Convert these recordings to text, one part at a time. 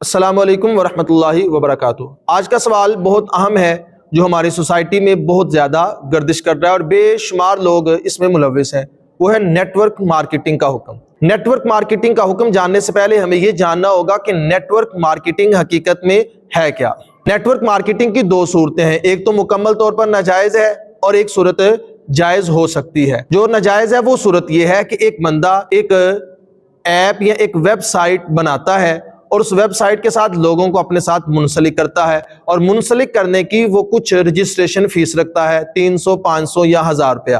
السلام علیکم ورحمۃ اللہ وبرکاتہ۔ آج کا سوال بہت اہم ہے جو ہماری سوسائٹی میں بہت زیادہ گردش کر رہا ہے اور بے شمار لوگ اس میں ملوث ہیں، وہ ہے نیٹ ورک مارکیٹنگ کا حکم۔ نیٹ ورک مارکیٹنگ کا حکم جاننے سے پہلے ہمیں یہ جاننا ہوگا کہ نیٹ ورک مارکیٹنگ حقیقت میں ہے کیا۔ نیٹ ورک مارکیٹنگ کی دو صورتیں ہیں، ایک تو مکمل طور پر ناجائز ہے اور ایک صورت جائز ہو سکتی ہے۔ جو ناجائز ہے وہ صورت یہ ہے کہ ایک بندہ ایک ایپ یا ایک ویب سائٹ بناتا ہے اور اس ویب سائٹ کے ساتھ لوگوں کو اپنے ساتھ منسلک کرتا ہے، اور منسلک کرنے کی وہ کچھ رجسٹریشن فیس رکھتا ہے 300، 500 یا 1000 روپیہ۔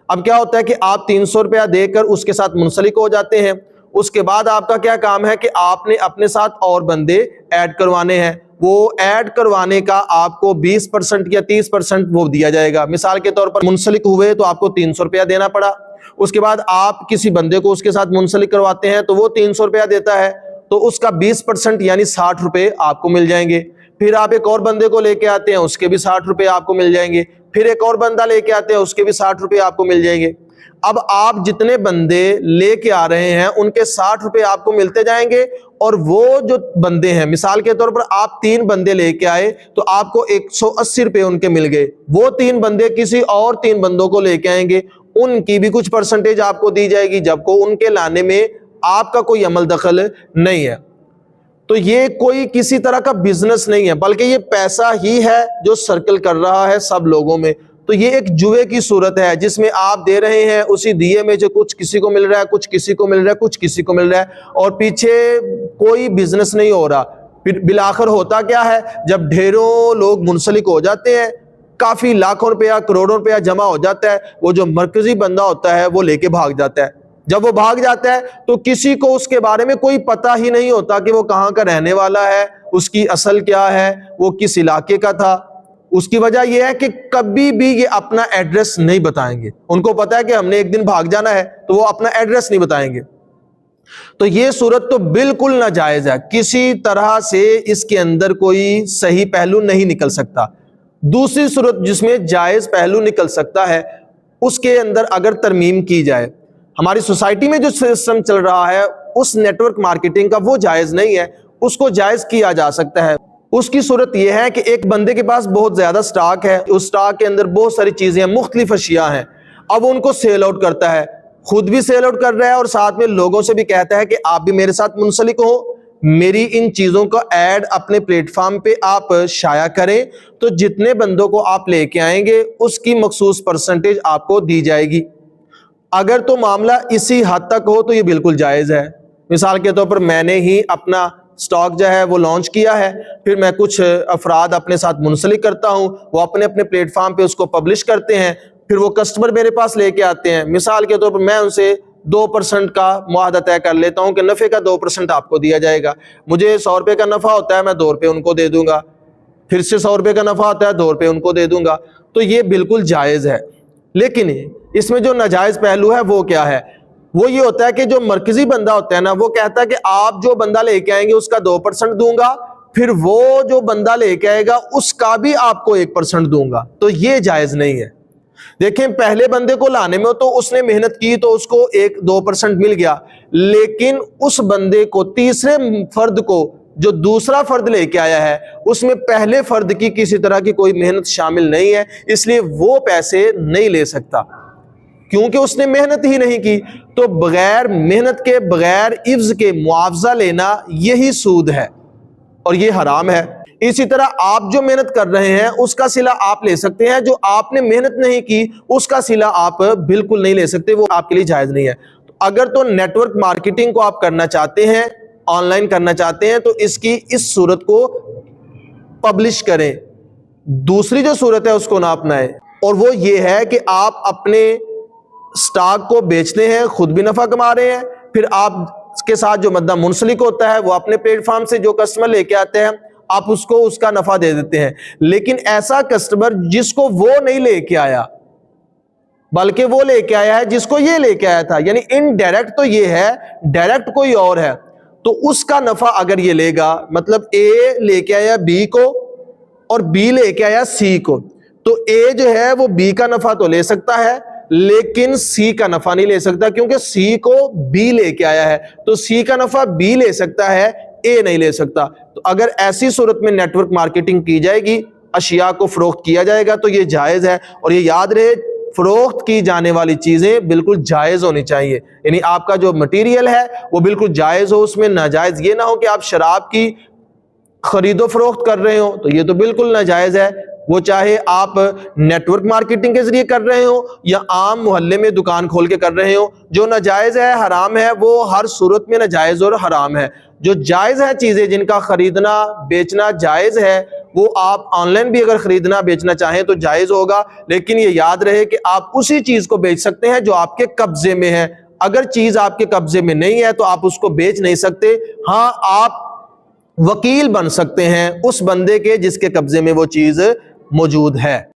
اب کیا ہوتا ہے کہ آپ 300 روپیہ دے کر اس کے ساتھ منسلک ہو جاتے ہیں، اس کے بعد آپ کا کیا کام ہے کہ آپ نے اپنے ساتھ اور بندے ایڈ کروانے ہیں۔ وہ ایڈ کروانے کا آپ کو 20% یا 30% وہ دیا جائے گا۔ مثال کے طور پر منسلک ہوئے تو آپ کو 300 روپیہ دینا پڑا، اس کے بعد آپ کسی بندے کو اس کے ساتھ منسلک کرواتے ہیں تو وہ 300 روپیہ دیتا ہے، تو اس کا 20% یعنی 60 روپے آپ کو مل جائیں گے۔ پھر آپ ایک اور بندے کو لے کے آتے ہیں، اس کے بھی 60 روپے آپ کو مل جائیں گے۔ پھر ایک اور بندہ لے کے آتے ہیں، اس کے بھی 60 روپے آپ کو مل جائیں گے۔ اب آپ جتنے بندے لے کے آ رہے ہیں ان کے 60 روپے آپ کو ملتے جائیں گے، اور وہ جو بندے ہیں، مثال کے طور پر آپ 3 بندے لے کے آئے تو آپ کو 180 روپے ان کے مل گئے۔ وہ 3 بندے کسی اور 3 بندوں کو لے کے آئیں گے، ان کی بھی کچھ پرسنٹیج آپ کو دی جائے گی، جب کو ان کے لانے میں آپ کا کوئی عمل دخل نہیں ہے۔ تو یہ کوئی کسی طرح کا بزنس نہیں ہے، بلکہ یہ پیسہ ہی ہے جو سرکل کر رہا ہے سب لوگوں میں۔ تو یہ ایک جوے کی صورت ہے جس میں آپ دے رہے ہیں، اسی دیے میں جو کچھ کسی کو مل رہا ہے، کچھ کسی کو مل رہا ہے، کچھ کسی کو مل رہا ہے، اور پیچھے کوئی بزنس نہیں ہو رہا۔ پھر بالآخر ہوتا کیا ہے، جب ڈھیروں لوگ منسلک ہو جاتے ہیں، کافی لاکھوں روپیہ، کروڑوں روپیہ جمع ہو جاتا ہے، وہ جو مرکزی بندہ ہوتا ہے وہ لے کے بھاگ جاتا ہے۔ جب وہ بھاگ جاتا ہے تو کسی کو اس کے بارے میں کوئی پتہ ہی نہیں ہوتا کہ وہ کہاں کا رہنے والا ہے، اس کی اصل کیا ہے، وہ کس علاقے کا تھا۔ اس کی وجہ یہ ہے کہ کبھی بھی یہ اپنا ایڈریس نہیں بتائیں گے۔ ان کو پتا ہے کہ ہم نے ایک دن بھاگ جانا ہے تو وہ اپنا ایڈریس نہیں بتائیں گے۔ تو یہ صورت تو بالکل ناجائز ہے، کسی طرح سے اس کے اندر کوئی صحیح پہلو نہیں نکل سکتا۔ دوسری صورت جس میں جائز پہلو نکل سکتا ہے، اس کے اندر اگر ترمیم کی جائے، ہماری سوسائٹی میں جو سسٹم چل رہا ہے اس نیٹ ورک مارکیٹنگ کا، وہ جائز نہیں ہے، اس کو جائز کیا جا سکتا ہے۔ اس کی صورت یہ ہے کہ ایک بندے کے پاس بہت زیادہ سٹاک ہے، اس سٹاک کے اندر بہت ساری چیزیں ہیں، مختلف اشیاء ہیں، اب ان کو سیل آؤٹ کرتا ہے، خود بھی سیل آؤٹ کر رہا ہے اور ساتھ میں لوگوں سے بھی کہتا ہے کہ آپ بھی میرے ساتھ منسلک ہو، میری ان چیزوں کا ایڈ اپنے پلیٹ فارم پہ آپ شائع کریں، تو جتنے بندوں کو آپ لے کے آئیں گے اس کی مخصوص پرسنٹیج آپ کو دی جائے گی۔ اگر تو معاملہ اسی حد تک ہو تو یہ بالکل جائز ہے۔ مثال کے طور پر میں نے ہی اپنا سٹاک جو ہے وہ لانچ کیا ہے، پھر میں کچھ افراد اپنے ساتھ منسلک کرتا ہوں، وہ اپنے اپنے پلیٹ فارم پہ اس کو پبلش کرتے ہیں، پھر وہ کسٹمر میرے پاس لے کے آتے ہیں۔ مثال کے طور پر میں ان سے 2% کا معاہدہ طے کر لیتا ہوں کہ نفع کا 2% آپ کو دیا جائے گا۔ مجھے 100 روپے کا نفع ہوتا ہے، میں 2 روپے ان کو دے دوں گا، پھر سے 100 روپے کا نفع ہوتا ہے، 2 روپے ان کو دے دوں گا۔ تو یہ بالکل جائز ہے۔ لیکن اس میں جو ناجائز پہلو ہے وہ کیا ہے، وہ یہ ہوتا ہے کہ جو مرکزی بندہ ہوتا ہے نا، وہ کہتا ہے کہ آپ جو بندہ لے کے آئیں گے اس کا 2% دوں گا، پھر وہ جو بندہ لے کے آئے گا اس کا بھی آپ کو 1% دوں گا۔ تو یہ جائز نہیں ہے۔ دیکھیں، پہلے بندے کو لانے میں تو اس نے محنت کی تو اس کو 2% مل گیا، لیکن اس بندے کو، تیسرے فرد کو جو دوسرا فرد لے کے آیا ہے، اس میں پہلے فرد کی کسی طرح کی کوئی محنت شامل نہیں ہے، اس لیے وہ پیسے نہیں لے سکتا کیونکہ اس نے محنت ہی نہیں کی۔ تو بغیر محنت کے، بغیر عوض کے معاوضہ لینا یہی سود ہے اور یہ حرام ہے۔ اسی طرح آپ جو محنت کر رہے ہیں اس کا صلہ آپ لے سکتے ہیں، جو آپ نے محنت نہیں کی اس کا صلہ آپ بالکل نہیں لے سکتے، وہ آپ کے لیے جائز نہیں ہے۔ اگر تو نیٹ ورک مارکیٹنگ کو آپ کرنا چاہتے ہیں، آن لائن کرنا چاہتے ہیں، تو اس کی اس صورت کو پبلش کریں۔ دوسری جو صورت ہے اس کو نہ اپنائیں، اور وہ یہ ہے کہ آپ اپنے سٹاک کو بیچتے ہیں، خود بھی نفع کما رہے ہیں، پھر آپ کے ساتھ جو بندہ منسلک ہوتا ہے وہ اپنے پلیٹ فارم سے جو کسٹمر لے کے آتے ہیں آپ اس کو اس کا نفع دے دیتے ہیں۔ لیکن ایسا کسٹمر جس کو وہ نہیں لے کے آیا بلکہ وہ لے کے آیا ہے جس کو یہ لے کے آیا تھا، یعنی انڈائریکٹ تو یہ ہے، ڈائریکٹ کوئی اور ہے، تو اس کا نفع اگر یہ لے گا، مطلب اے لے کے آیا بی کو اور بی لے کے آیا سی کو، تو اے جو ہے وہ بی کا نفع تو لے سکتا ہے لیکن سی کا نفع نہیں لے سکتا، کیونکہ سی کو بی لے کے آیا ہے، تو سی کا نفع بی لے سکتا ہے، اے نہیں لے سکتا۔ تو اگر ایسی صورت میں نیٹ ورک مارکیٹنگ کی جائے گی، اشیاء کو فروخت کیا جائے گا تو یہ جائز ہے۔ اور یہ یاد رہے فروخت کی جانے والی چیزیں بالکل جائز ہونی چاہیے، یعنی آپ کا جو مٹیریل ہے وہ بالکل جائز ہو، اس میں ناجائز یہ نہ ہو کہ آپ شراب کی خرید و فروخت کر رہے ہو، تو یہ تو بالکل ناجائز ہے۔ وہ چاہے آپ نیٹ ورک مارکیٹنگ کے ذریعے کر رہے ہو یا عام محلے میں دکان کھول کے کر رہے ہو، جو ناجائز ہے، حرام ہے، وہ ہر صورت میں ناجائز اور حرام ہے۔ جو جائز ہے چیزیں جن کا خریدنا بیچنا جائز ہے، وہ آپ آن لائن بھی اگر خریدنا بیچنا چاہیں تو جائز ہوگا، لیکن یہ یاد رہے کہ آپ اسی چیز کو بیچ سکتے ہیں جو آپ کے قبضے میں ہے۔ اگر چیز آپ کے قبضے میں نہیں ہے تو آپ اس کو بیچ نہیں سکتے۔ ہاں، آپ وکیل بن سکتے ہیں اس بندے کے جس کے قبضے میں وہ چیز موجود ہے۔